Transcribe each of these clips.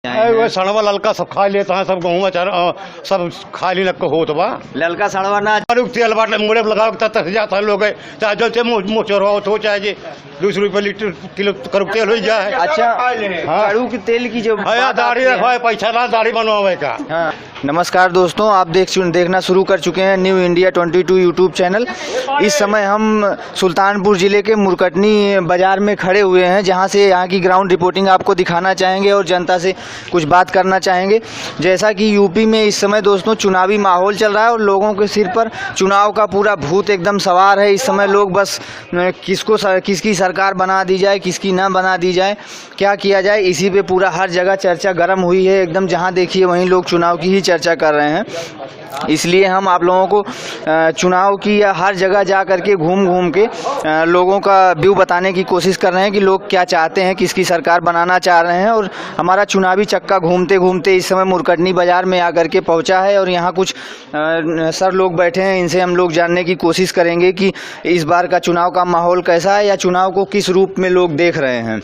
वो सड़वा ललका सब खा लेता है, सब गेहूँ सब खा ली लग होत बा ललका सड़वा ना तेल बाट मुड़े लगा तक जाता है लोग, चाहे जलते मुँह चोरवा हो, चाहे 200 रुपये लीटर किलो कड़ू तेल हो जाए। अच्छा कड़ू के तेल की जो दाढ़ी रखवा पैसा ना दाढ़ी बनवावे का। हाँ। नमस्कार दोस्तों, आप देखना शुरू कर चुके हैं न्यू इंडिया 22 यूट्यूब चैनल। इस समय हम सुल्तानपुर ज़िले के मुरकटनी बाज़ार में खड़े हुए हैं, जहां से यहाँ की ग्राउंड रिपोर्टिंग आपको दिखाना चाहेंगे और जनता से कुछ बात करना चाहेंगे। जैसा कि यूपी में इस समय दोस्तों चुनावी माहौल चल रहा है और लोगों के सिर पर चुनाव का पूरा भूत एकदम सवार है। इस समय लोग बस किसकी सरकार बना दी जाए, किसकी ना बना दी जाए, क्या किया जाए, इसी पे पूरा हर जगह चर्चा गर्म हुई है एकदम। जहाँ देखिए वहीं लोग चुनाव की ही चर्चा कर रहे हैं। इसलिए हम आप लोगों को चुनाव की या हर जगह जा करके घूम के लोगों का व्यू बताने की कोशिश कर रहे हैं कि लोग क्या चाहते हैं, किसकी सरकार बनाना चाह रहे हैं। और हमारा चुनावी चक्का घूमते घूमते इस समय मुरकटनी बाज़ार में आकर के पहुंचा है और यहाँ कुछ सर लोग बैठे हैं, इनसे हम लोग जानने की कोशिश करेंगे कि इस बार का चुनाव का माहौल कैसा है या चुनाव को किस रूप में लोग देख रहे हैं।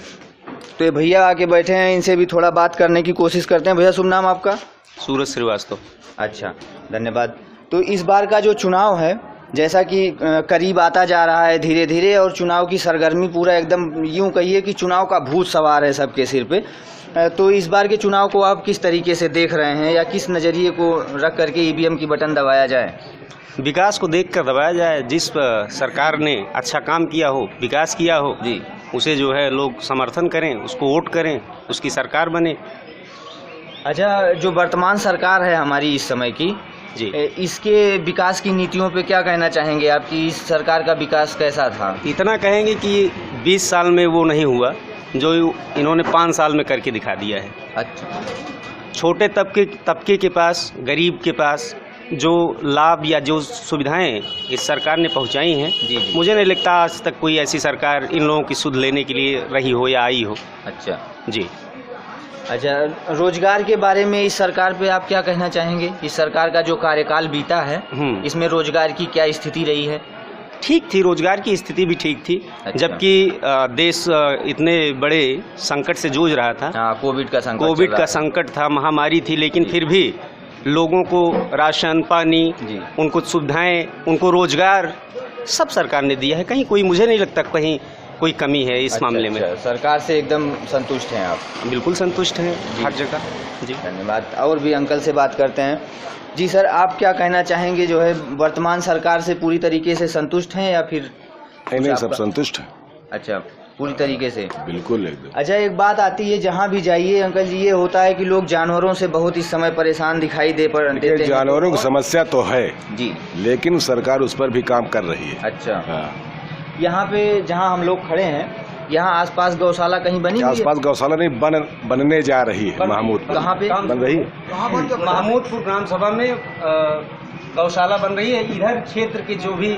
तो ये भैया आके बैठे हैं, इनसे भी थोड़ा बात करने की कोशिश करते हैं। भैया शुभ नाम आपका? सूरज श्रीवास्तव। अच्छा, धन्यवाद। तो इस बार का जो चुनाव है, जैसा कि करीब आता जा रहा है धीरे धीरे, और चुनाव की सरगर्मी पूरा एकदम यूं कहिए कि चुनाव का भूत सवार है सबके सिर पे। तो इस बार के चुनाव को आप किस तरीके से देख रहे हैं या किस नज़रिए को रख करके ईवीएम की बटन दबाया जाए? विकास को देख कर दबाया जाए। जिस सरकार ने अच्छा काम किया हो, विकास किया हो जी, उसे जो है लोग समर्थन करें, उसको वोट करें, उसकी सरकार बने। अच्छा, जो वर्तमान सरकार है हमारी इस समय की जी, इसके विकास की नीतियों पे क्या कहना चाहेंगे? आपकी इस सरकार का विकास कैसा था? इतना कहेंगे कि 20 साल में वो नहीं हुआ जो इन्होंने 5 साल में करके दिखा दिया है। अच्छा, छोटे तबके के पास, गरीब के पास जो लाभ या जो सुविधाएं इस सरकार ने पहुंचाई हैं, जी। मुझे नहीं लगता आज तक कोई ऐसी सरकार इन लोगों की सुध लेने के लिए रही हो या आई हो। अच्छा जी। अच्छा, रोजगार के बारे में इस सरकार पे आप क्या कहना चाहेंगे? इस सरकार का जो कार्यकाल बीता है, इसमें रोजगार की क्या स्थिति रही है? ठीक थी, रोजगार की स्थिति भी ठीक थी। अच्छा। जबकि देश इतने बड़े संकट से जूझ रहा था। हाँ, कोविड का संकट था, महामारी थी, लेकिन फिर भी लोगों को राशन पानी, उनको सुविधाएं, उनको रोजगार सब सरकार ने दिया है। कहीं कोई, मुझे नहीं लगता कहीं कोई कमी है इस मामले में। सरकार से एकदम संतुष्ट हैं आप? बिल्कुल संतुष्ट हैं हर जगह। जी, धन्यवाद। और भी अंकल से बात करते हैं। जी सर, आप क्या कहना चाहेंगे? जो है वर्तमान सरकार से पूरी तरीके से संतुष्ट हैं या फिर? नहीं, सब संतुष्ट है। अच्छा, पूरी तरीके से? बिल्कुल एकदम। अच्छा, एक बात आती है, जहाँ भी जाइए अंकल जी, ये होता है कि लोग जानवरों से बहुत इस समय परेशान दिखाई देते हैं। जानवरों की समस्या तो है जी, लेकिन सरकार उस पर भी काम कर रही है। अच्छा, हाँ। यहाँ पे जहाँ हम लोग खड़े हैं, यहाँ आसपास गौशाला कहीं बनी हुई है? आसपास गौशाला नहीं, बनने जा रही है। महमूदपुर कहाँ पे बन रही है? महमूदपुर ग्राम सभा में गौशाला बन रही है। इधर क्षेत्र के जो भी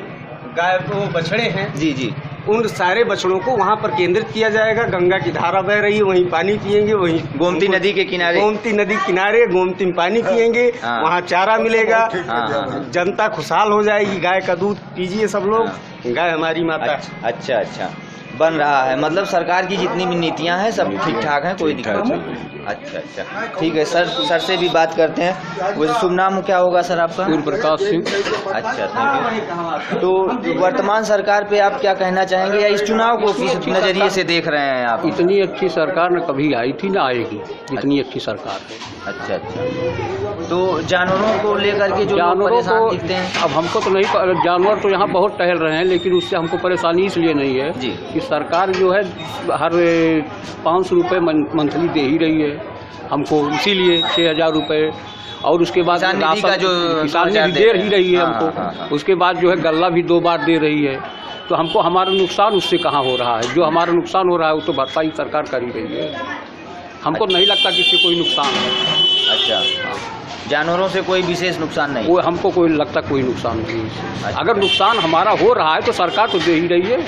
गाय को बछड़े हैं, जी, उन सारे बछड़ों को वहाँ पर केंद्रित किया जाएगा। गंगा की धारा बह रही है, वहीं पानी पिएंगे, वहीं गोमती नदी के किनारे, गोमती नदी किनारे गोमती में पानी पिएंगे। हाँ। वहाँ चारा मिलेगा। हाँ। जनता खुशहाल हो जाएगी। गाय का दूध पीजिए सब लोग। गाय हमारी माता। अच्छा, बन रहा है। मतलब सरकार की जितनी भी नीतियां हैं सब ठीक ठाक हैं, कोई दिक्कत नहीं। अच्छा, ठीक है। सर से भी बात करते हैं। वैसे शुभ नाम क्या होगा सर आपका? सूर्य प्रकाश सिंह। अच्छा, थैंक यू। तो वर्तमान सरकार पे आप क्या कहना चाहेंगे या इस चुनाव को किस नजरिए से देख रहे हैं आप? इतनी अच्छी सरकार न कभी आई थी ना आएगी, इतनी अच्छी सरकार है। अच्छा, तो जानवरों को लेकर के जो लोग परेशान दिखते हैं? अब हमको तो नहीं, जानवर तो यहाँ बहुत टहल रहे हैं, लेकिन उससे हमको परेशानी इसलिए नहीं है जी कि सरकार जो है हर 500 रुपये मंथली दे ही रही है हमको, इसीलिए 6000 रुपये। और उसके बाद किसान निधि दे ही रही है हमको। हाँ। उसके बाद जो है गल्ला भी 2 बार दे रही है। तो हमको हमारा नुकसान उससे कहाँ हो रहा है? जो हमारा नुकसान हो रहा है वो तो भरपाई सरकार कर ही रही है। हमको नहीं लगता कि इससे कोई नुकसान है। अच्छा, जानवरों से कोई विशेष नुकसान नहीं? वो हमको कोई लगता कोई नुकसान नहीं है। अगर नुकसान हमारा हो रहा है तो सरकार तो दे ही रही है,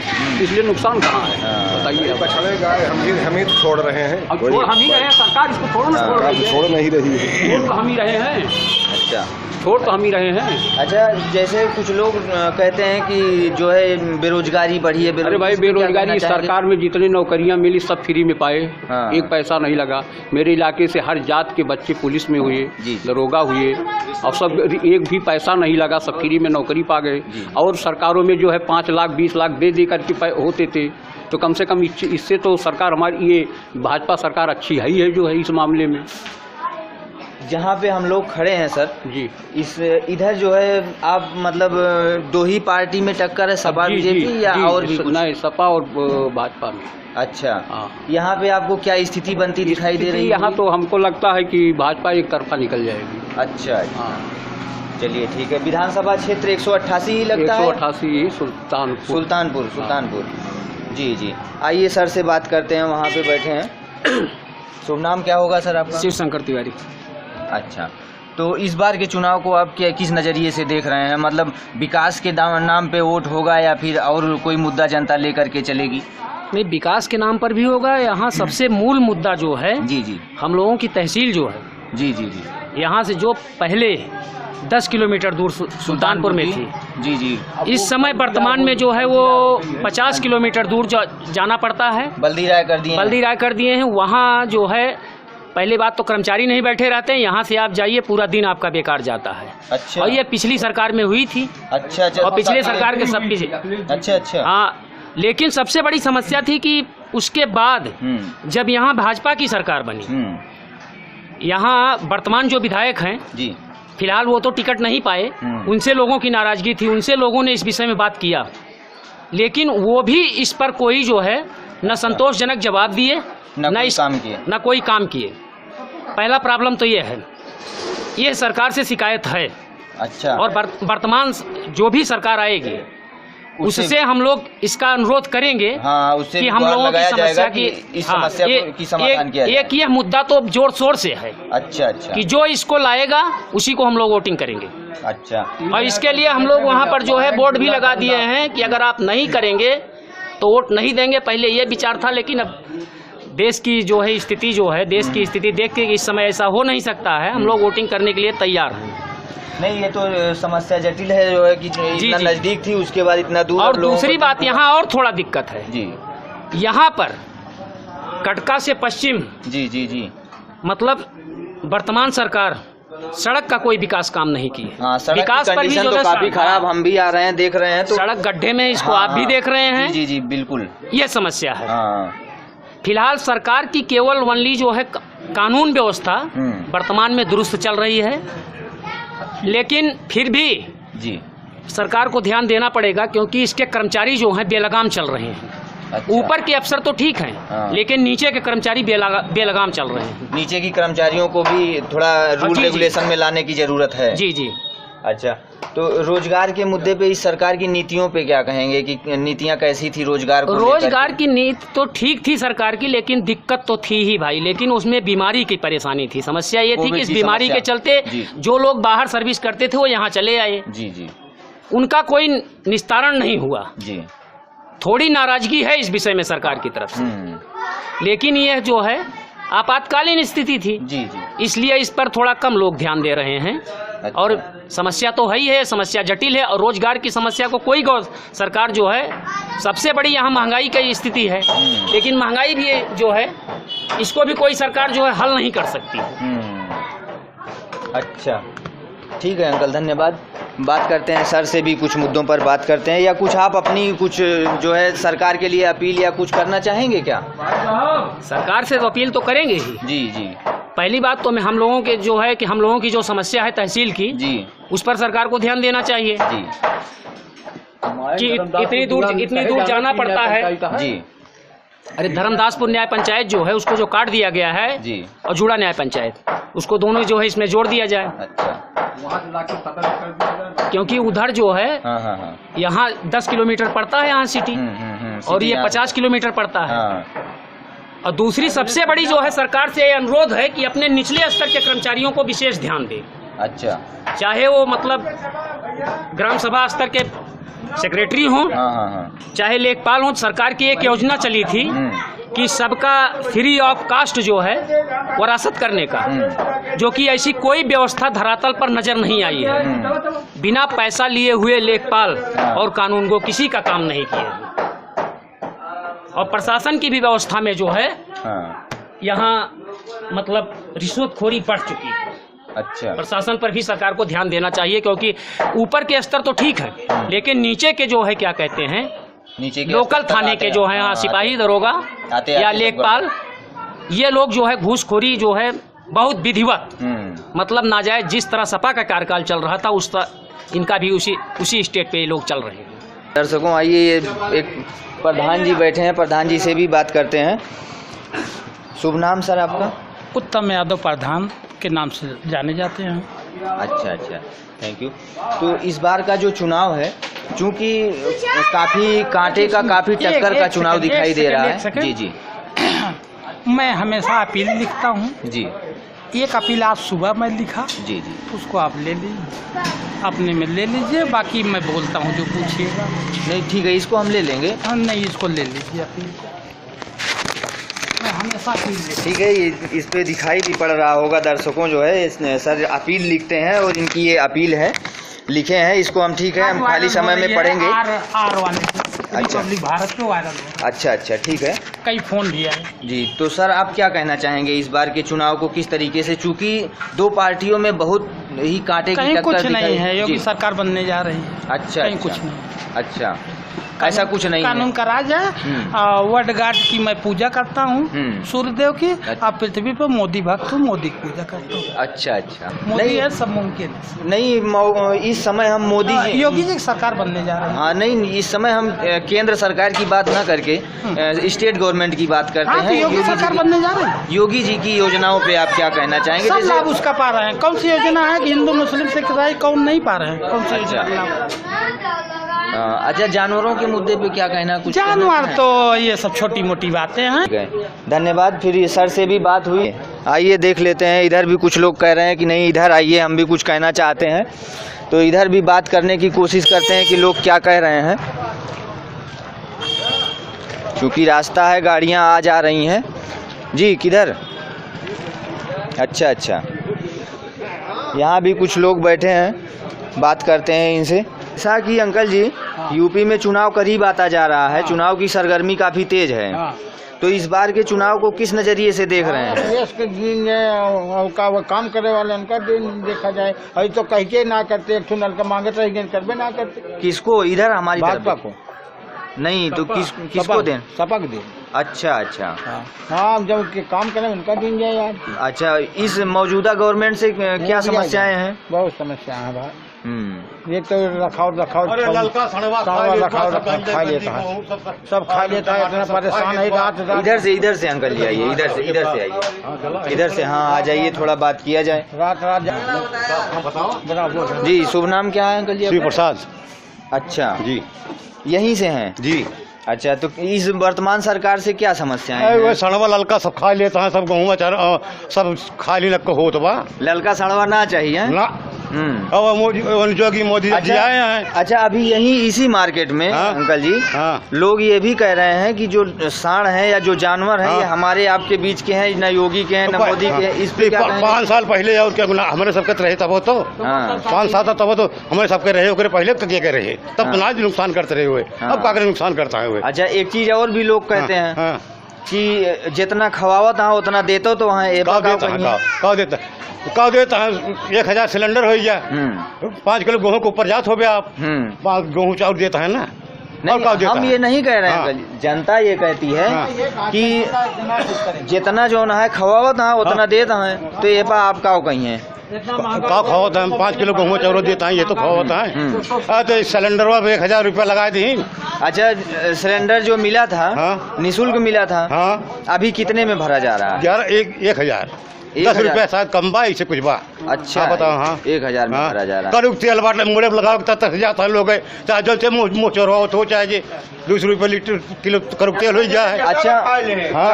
इसलिए नुकसान कहाँ है बताइए? बछड़े गाय हम ही छोड़ रहे हैं। अब हम ही रहे हैं, सरकार इसको छोड़ नहीं रही है। छोड़ नहीं रही है, हम ही रहे हैं। अच्छा, छोड़ तो हम ही रहे हैं। अच्छा, जैसे कुछ लोग कहते हैं कि जो है बेरोजगारी बढ़ी है। अरे भाई, बेरोजगारी सरकार में जितनी नौकरियां मिली सब फ्री में पाए। हाँ। एक पैसा नहीं लगा। मेरे इलाके से हर जात के बच्चे पुलिस में हुए, दरोगा हुए, और सब एक भी पैसा नहीं लगा, सब फ्री में नौकरी पा गए। और सरकारों में जो है 5 लाख 20 लाख दे करके होते थे, तो कम से कम इससे तो सरकार हमारी ये भाजपा सरकार अच्छी है जो है इस मामले में। जहाँ पे हम लोग खड़े हैं सर जी, इस इधर जो है आप मतलब दो ही पार्टी में टक्कर है, सपा बीजेपी या और भी कुछ? नहीं, सपा और भाजपा में। अच्छा, हाँ। यहाँ पे आपको क्या स्थिति बनती दिखाई दे रही है? यहाँ तो हमको लगता है कि भाजपा एक तरफा निकल जाएगी। अच्छा, हाँ, चलिए ठीक है। विधानसभा क्षेत्र 188 ही लगता है। 188 सुल्तानपुर। जी जी, आइए सर से बात करते हैं, वहाँ पे बैठे हैं। शुभ नाम क्या होगा सर आपका? शिव शंकर तिवारी। अच्छा, तो इस बार के चुनाव को आप किस नज़रिए से देख रहे हैं? मतलब विकास के नाम पे वोट होगा या फिर और कोई मुद्दा जनता लेकर के चलेगी? नहीं, विकास के नाम पर भी होगा। यहाँ सबसे मूल मुद्दा जो है, जी जी, हम लोगों की तहसील जो है, जी जी जी, यहाँ से जो पहले 10 किलोमीटर दूर सुल्तानपुर में थी, जी जी, इस समय वर्तमान में जो है वो 50 किलोमीटर दूर जाना पड़ता है। बल्दी राय कर दिए हैं। वहाँ जो है पहली बात तो कर्मचारी नहीं बैठे रहते हैं, यहाँ से आप जाइए पूरा दिन आपका बेकार जाता है। अच्छा, और ये पिछली सरकार में हुई थी। अच्छा, और पिछले सरकार के सब पीछे। अच्छा, हाँ, लेकिन सबसे बड़ी समस्या थी कि उसके बाद जब यहाँ भाजपा की सरकार बनी, यहाँ वर्तमान जो विधायक हैं जी, फिलहाल वो तो टिकट नहीं पाए, उनसे लोगों की नाराजगी थी, उनसे लोगों ने इस विषय में बात किया, लेकिन वो भी इस पर कोई जो है न संतोषजनक जवाब दिए, न कोई काम किए। पहला प्रॉब्लम तो ये है, ये सरकार से शिकायत है। अच्छा, और वर्तमान जो भी सरकार आएगी उससे हम लोग इसका अनुरोध करेंगे। हाँ, उससे कि हम लोगों की समस्या की समस्या की समाधान किया जाए। एक ये मुद्दा तो जोर शोर से है। अच्छा, कि जो इसको लाएगा उसी को हम लोग वोटिंग करेंगे। अच्छा, और इसके लिए हम लोग वहाँ पर जो है बोर्ड भी लगा दिए हैं कि अगर आप नहीं करेंगे तो वोट नहीं देंगे। पहले ये विचार था, लेकिन अब देश की जो है स्थिति देश की स्थिति देख के इस समय ऐसा हो नहीं सकता है। हम लोग वोटिंग करने के लिए तैयार हैं। नहीं, ये तो समस्या जटिल है जो है कि इतना नजदीक थी, उसके बाद इतना दूर। और दूसरी बात, यहाँ और थोड़ा दिक्कत है जी, यहाँ पर कटका से पश्चिम, जी, मतलब वर्तमान सरकार सड़क का कोई विकास काम नहीं की है। हाँ, सड़क विकास की पर भी कंडीशन तो काफी खराब, हम भी आ रहे हैं, देख रहे हैं तो सड़क गड्ढे में, इसको आप भी देख रहे हैं। जी जी, बिल्कुल, ये समस्या है। हाँ, फिलहाल सरकार की केवल ओनली जो है कानून व्यवस्था वर्तमान में दुरुस्त चल रही है, लेकिन फिर भी जी सरकार को ध्यान देना पड़ेगा, क्योंकि इसके कर्मचारी जो हैं बेलगाम चल रहे हैं। अच्छा, ऊपर के अफसर तो ठीक हैं, हाँ, लेकिन नीचे के कर्मचारी बेलगाम चल रहे हैं। नीचे की कर्मचारियों को भी थोड़ा रूल रेगुलेशन में लाने की जरूरत है। जी जी। अच्छा, तो रोजगार के मुद्दे पे इस सरकार की नीतियों पे क्या कहेंगे कि नीतियां कैसी थी रोजगार को? रोजगार की नीति तो ठीक थी सरकार की, लेकिन दिक्कत तो थी ही भाई। लेकिन उसमें बीमारी की परेशानी थी। समस्या ये थी कि इस बीमारी के चलते जो लोग बाहर सर्विस करते थे वो यहाँ चले आए। जी जी, उनका कोई निस्तारण नहीं हुआ जी। थोड़ी नाराजगी है इस विषय में सरकार की तरफ से, लेकिन यह जो है आपातकालीन स्थिति थी। जी जी, इसलिए इस पर थोड़ा कम लोग ध्यान दे रहे हैं। अच्छा। और समस्या तो है ही है, समस्या जटिल है। और रोजगार की समस्या को कोई सरकार जो है, सबसे बड़ी यहाँ महंगाई की स्थिति है, लेकिन महंगाई भी जो है इसको भी कोई सरकार जो है हल नहीं कर सकती। अच्छा, ठीक है अंकल, धन्यवाद। बात करते हैं सर से भी, कुछ मुद्दों पर बात करते हैं, या कुछ आप अपनी कुछ जो है सरकार के लिए अपील या कुछ करना चाहेंगे क्या? सरकार से तो अपील तो करेंगे ही। जी जी, पहली बात तो हम लोगों के जो है कि हम लोगों की जो समस्या है तहसील की जी, उस पर सरकार को ध्यान देना चाहिए जी, कि इतनी दूर जाना पड़ता है। जी, अरे धर्मदासपुर न्याय पंचायत जो है उसको जो काट दिया गया है जी, और जुड़ा न्याय पंचायत, उसको दोनों जो है इसमें जोड़ दिया जाए। अच्छा, क्योंकि उधर जो है हाँ हाँ हाँ, यहाँ 10 किलोमीटर पड़ता है यहाँ सिटी, और ये 50 किलोमीटर पड़ता है। हाँ, और दूसरी सबसे बड़ी जो है सरकार से अनुरोध है कि अपने निचले स्तर के कर्मचारियों को विशेष ध्यान दे। अच्छा, चाहे वो मतलब ग्राम सभा स्तर के सेक्रेटरी हों, हाँ हाँ हाँ, चाहे लेखपाल हों। सरकार की एक योजना चली थी कि सबका फ्री ऑफ कास्ट जो है वरासत करने का, जो कि ऐसी कोई व्यवस्था धरातल पर नजर नहीं आई है। बिना पैसा लिए हुए लेखपाल और कानून को किसी का काम नहीं किए। और प्रशासन की भी व्यवस्था में जो है यहाँ मतलब रिश्वतखोरी बढ़ चुकी है। अच्छा, प्रशासन पर भी सरकार को ध्यान देना चाहिए, क्योंकि ऊपर के स्तर तो ठीक है, लेकिन नीचे के जो है क्या कहते हैं, नीचे के लोकल थाने के जो है, हाँ, सिपाही दरोगा या लेखपाल, ये लोग जो है घूसखोरी जो है बहुत विधिवत, मतलब नाजायज जिस तरह सपा का कार्यकाल चल रहा था उस तरह इनका भी उसी स्टेट पे ये लोग चल रहे हैं। दर्शकों आइए, एक प्रधान जी बैठे हैं, प्रधान जी से भी बात करते हैं। शुभ नाम सर आपका? उत्तम यादव प्रधान के नाम से जाने जाते हैं। अच्छा अच्छा, थैंक यू। तो इस बार का जो चुनाव है, चूंकि काफी कांटे का, काफी टक्कर का चुनाव दिखाई दे रहा है। जी जी। मैं हमेशा अपील लिखता हूँ जी। एक अपील आज सुबह मैं लिखा, जी जी। उसको आप ले लीजिए, अपने में ले लीजिए, बाकी मैं बोलता हूँ जो पूछिएगा। नहीं ठीक है, इसको हम ले लेंगे। हाँ नहीं, इसको ले लीजिए अपील को, मैं हमेशा अपील लिखता हूँ। ठीक है, ये इस पे दिखाई भी पड़ रहा होगा दर्शकों जो है, सर अपील लिखते हैं और इनकी ये अपील है, लिखे हैं, इसको हम ठीक है हम खाली समय में पढ़ेंगे। आर वाले अच्छा। रिपब्लिक भारत पे वायरल है। अच्छा अच्छा, ठीक है। कई फोन भी आए। जी, तो सर आप क्या कहना चाहेंगे इस बार के चुनाव को किस तरीके से, चूंकि दो पार्टियों में बहुत ही कांटे की कहीं टक्कर कुछ दिखाई- नहीं है, योगी जी। सरकार बनने जा रही है। अच्छा कहीं अच्छा, कुछ नहीं। अच्छा, ऐसा कुछ नहीं है। कानून का राज है। वर्ड गार्ड की मैं पूजा करता हूँ, सूर्यदेव की। आप पृथ्वी पर मोदी भक्त हूँ, मोदी की पूजा करता हूँ। अच्छा अच्छा, मोदी नहीं है सब मुमकिन। नहीं, इस समय हम मोदी जी, योगी जी की सरकार बनने जा रही है। हाँ नहीं, इस समय हम केंद्र सरकार की बात ना करके स्टेट गवर्नमेंट की बात करते हाँ, तो हैं। योगी सरकार बनने जा रही है। योगी जी की योजनाओं पे आप क्या कहना चाहेंगे? सब लाभ उसका पा रहे हैं। कौन सी योजना है कि हिंदू मुस्लिम सिख ईसाई कौन नहीं पा रहे हैं? कौन सी योजना का लाभ? अच्छा, जानवरों के मुद्दे पे क्या कहना? कुछ जानवर तो ये सब छोटी मोटी बातें हैं। ठीक है, धन्यवाद। फिर ये सर से भी बात हुई, आइए देख लेते हैं। इधर भी कुछ लोग कह रहे हैं कि नहीं, इधर आइए, हम भी कुछ कहना चाहते हैं, तो इधर भी बात करने की कोशिश करते हैं कि लोग क्या कह रहे हैं। क्योंकि रास्ता है, गाड़ियां आ जा रही हैं। जी किधर? अच्छा अच्छा, यहाँ भी कुछ लोग बैठे हैं, बात करते हैं इनसे। ऐसा कि अंकल जी, यूपी में चुनाव करीब आता जा रहा है, चुनाव की सरगर्मी काफी तेज है, तो इस बार के चुनाव को किस नजरिए से देख रहे हैं? देश के दिन का वो काम करे वाले उनका दिन देखा जाए। अभी तो कह के ना करते, एक ठुनल का मांगे तो करबे ना करते। किसको? इधर हमारी भाजपा तरफ? को नहीं तो किसको दें? सपा को दें। अच्छा अच्छा, हाँ, जब के काम करें उनका दिन जाए यार। अच्छा, इस मौजूदा गवर्नमेंट से क्या समस्याएं हैं? बहुत समस्या है भाई। एक तो रखाव ललका सड़वा खा लेता है, सब खा लेता है, इतना परेशान है रात रात। इधर से अंकल जी आइए, इधर से आइए, इधर से। हाँ आ जाइए, थोड़ा बात किया जाए। रात रात जी, शुभ नाम क्या है अंकल जी? शिव प्रसाद अच्छा जी, यहीं से हैं? जी। अच्छा, तो इस वर्तमान सरकार से क्या समस्याएं हैं? वो सड़वा ललका सब खा लेता है, सब गेहूँ सब खाली लग हो तो बा ललका सड़वा ना चाहिए ना। अब जोगी मोदी जी आए हैं। अच्छा, अभी यही इसी मार्केट में अंकल जी लोग ये भी कह रहे हैं कि जो सांड है या जो जानवर है ये हमारे आपके बीच के हैं, न योगी के हैं न मोदी के हैं। इस पे क्या कहेंगे? 5 साल पहले और क्या हमारे सबके रहे तब तो 5 साल तब तो हमारे सबके रहे, ओकरे पहले के रहे, तब ना नुकसान करते रहे हुए, अब का नुकसान करता है। अच्छा, एक चीज और भी लोग कहते हैं कि जितना खवावत है उतना देते तो वहाँ कह देता है 1000 सिलेंडर हो जाए, 5 किलो गेहूँ के ऊपर जात हो गया, आप गेहूँ चाउर देता है ना। नहीं, हम ये नहीं कह रहे हैं, जनता ये कहती है कि जितना जो है खवावत है उतना देता है, तो ये आप का कहीं है का खावत है, 5 किलो गेहूँ चाउर देता है, ये तो खावत है। तो सिलेंडर में 1000 रुपया लगा दी। अच्छा, सिलेंडर जो मिला था निःशुल्क मिला था, अभी कितने में भरा जा रहा है? यार 1000 10 रुपया शायद कम बा, इससे कुछ बा। अच्छा, बताओ। हाँ, 1000 में भरा जा रहा है। करुक तेल बाटले मुड़े लगा तक जाता है लोग, चाहे जल से मुँह चोरवा हो, चाहे 200 रुपये लीटर किलो करुक तेल हो जाए। अच्छा,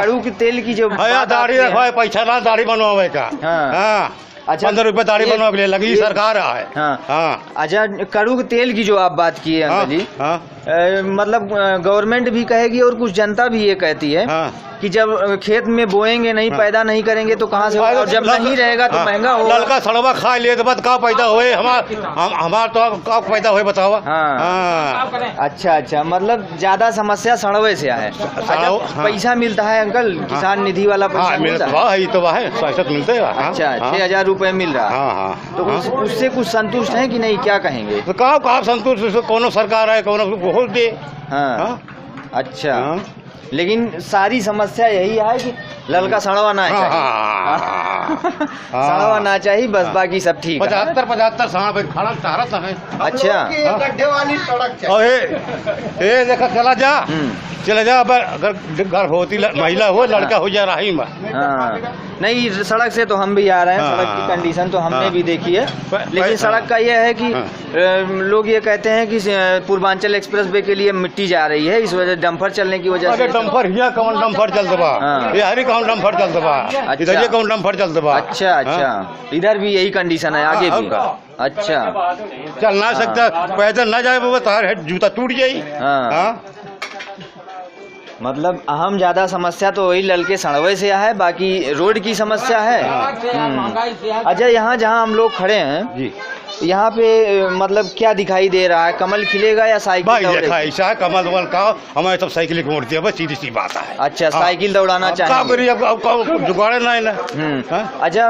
कड़ू के तेल की जो दाढ़ी रखवाए, पैसा ना दाढ़ी बनवावे का। अच्छा। 15 रुपए दाढ़ी बनवा के लिए लगी सरकार है। हाँ। हाँ अच्छा, कड़ू तेल की जो आप बात की है अंकल जी, हाँ मतलब गवर्नमेंट भी कहेगी और कुछ जनता भी ये कहती है हाँ। कि जब खेत में बोएंगे नहीं, पैदा नहीं करेंगे तो कहाँ से होगा, और जब नहीं रहेगा तो महंगा होगा। लड़का सड़वा खा लिए तो का पैदा हुए हमार तो का पैदा हुए बताओ। हाँ। अच्छा अच्छा, मतलब ज्यादा समस्या सड़वे से है। अच्छा, पैसा मिलता है अंकल, किसान निधि वाला पैसा मिलता है? तो है पैसा तो मिलते हैं। अच्छा, 6,000 रुपए मिल रहा है। हाँ हाँ। तो उससे कुछ संतुष्ट है कि नहीं, क्या कहेंगे? तो कहा संतुष्ट, कोनो सरकार है कोनो हो दे। हाँ। अच्छा, लेकिन सारी समस्या यही है कि लड़का सड़वा ना चाहिए, सड़वा ना चाहिए, बस बाकी सब ठीक है। 75 साढ़ खड़ा चाहता है। अच्छा, गड्ढे वाली सड़क और ये देखा चला जा, अगर गर्भवती महिला हो, लड़का हो जा रही में। हाँ, नहीं सड़क से तो हम भी आ रहे हैं, सड़क की कंडीशन तो हमने भी देखी है, लेकिन सड़क का यह है कि लोग ये कहते हैं कि पूर्वांचल एक्सप्रेस वे के लिए मिट्टी जा रही है, इस वजह डंपर चलने की वजह से। डंपर हिया कौन डंपर चलते बा, ये हरी कौन डंपर चलते बा, इधर ये कौन डंपर चलते बा। अच्छा अच्छा, इधर भी यही कंडीशन है, आगे भी? अच्छा, चल ना सकता, पैदल ना जाए वो तार जूता टूट जाये। हाँ, मतलब अहम ज्यादा समस्या तो वही ललके सड़वे से है, बाकी रोड की समस्या है। अच्छा, यहाँ जहाँ हम लोग खड़े हैं जी, यहाँ पे मतलब क्या दिखाई दे रहा है, कमल खिलेगा या साइकिल? भाई देखा ऐसा है, कमल वमल का हमारे सब साइकिल की मोड़ती है, बस सीधी सी बात है। अच्छा, साइकिल दौड़ाना चाहिए, जुगाड़े ना। अच्छा,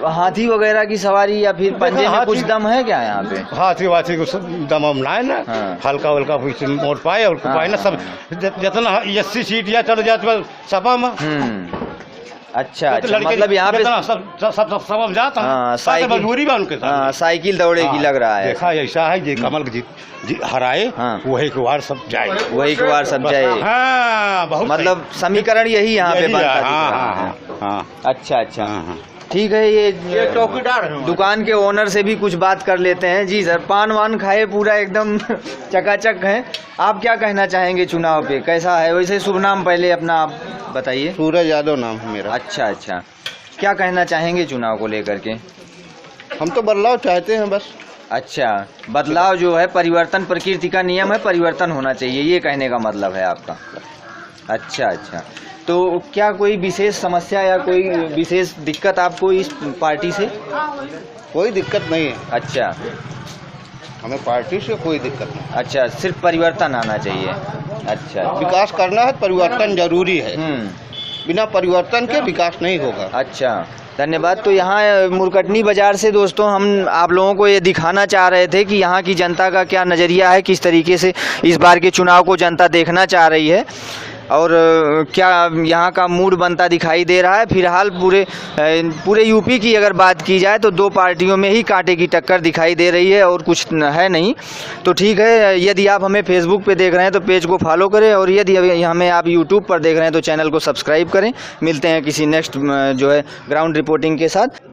हाथी वगैरह की सवारी या फिर पंजे में कुछ दम है क्या यहाँ पे? हाथी वाथी को दम ना है ना, हल्का हल्का मोड़ पाए और पाए ना, सब जितना 80 सीट या चल जाते सभा में। अच्छा अच्छा, मतलब यहाँ पे सब जाता है, साइकिल मजबूरी बा उनके साथ, साइकिल दौड़ेगी लग रहा है। देखा ऐसा है, ये कमल हराए वही के वार सब जाए, वही के वार सब जाए। हाँ, बहुत मतलब समीकरण यही यहाँ पे बनता है। अच्छा अच्छा, ठीक है। ये चौकीदार दुकान के ओनर से भी कुछ बात कर लेते हैं। जी सर, पान वान खाए पूरा एकदम चकाचक है, आप क्या कहना चाहेंगे चुनाव पे, कैसा है? वैसे शुभ नाम पहले अपना आप बताइए। सूरज यादव नाम है मेरा। अच्छा अच्छा, क्या कहना चाहेंगे चुनाव को लेकर के? हम तो बदलाव चाहते हैं बस। अच्छा, बदलाव जो है, परिवर्तन प्रकृति का नियम है, परिवर्तन होना चाहिए, ये कहने का मतलब है आपका। अच्छा अच्छा, तो क्या कोई विशेष समस्या या कोई विशेष दिक्कत आपको इस पार्टी से? कोई दिक्कत नहीं है। अच्छा, हमें पार्टी से कोई दिक्कत नहीं। अच्छा, सिर्फ परिवर्तन आना चाहिए। अच्छा, विकास करना है, परिवर्तन जरूरी है, बिना परिवर्तन के विकास नहीं होगा। अच्छा, धन्यवाद। तो यहाँ मुरकटनी बाजार से दोस्तों हम आप लोगों को ये दिखाना चाह रहे थे कि यहाँ की जनता का क्या नज़रिया है, किस तरीके से इस बार के चुनाव को जनता देखना चाह रही है और क्या यहाँ का मूड बनता दिखाई दे रहा है। फिलहाल पूरे यूपी की अगर बात की जाए तो दो पार्टियों में ही कांटे की टक्कर दिखाई दे रही है और कुछ है नहीं। तो ठीक है, यदि आप हमें फेसबुक पे देख रहे हैं तो पेज को फॉलो करें और यदि हमें आप यूट्यूब पर देख रहे हैं तो चैनल को सब्सक्राइब करें। मिलते हैं किसी नेक्स्ट जो है ग्राउंड रिपोर्टिंग के साथ।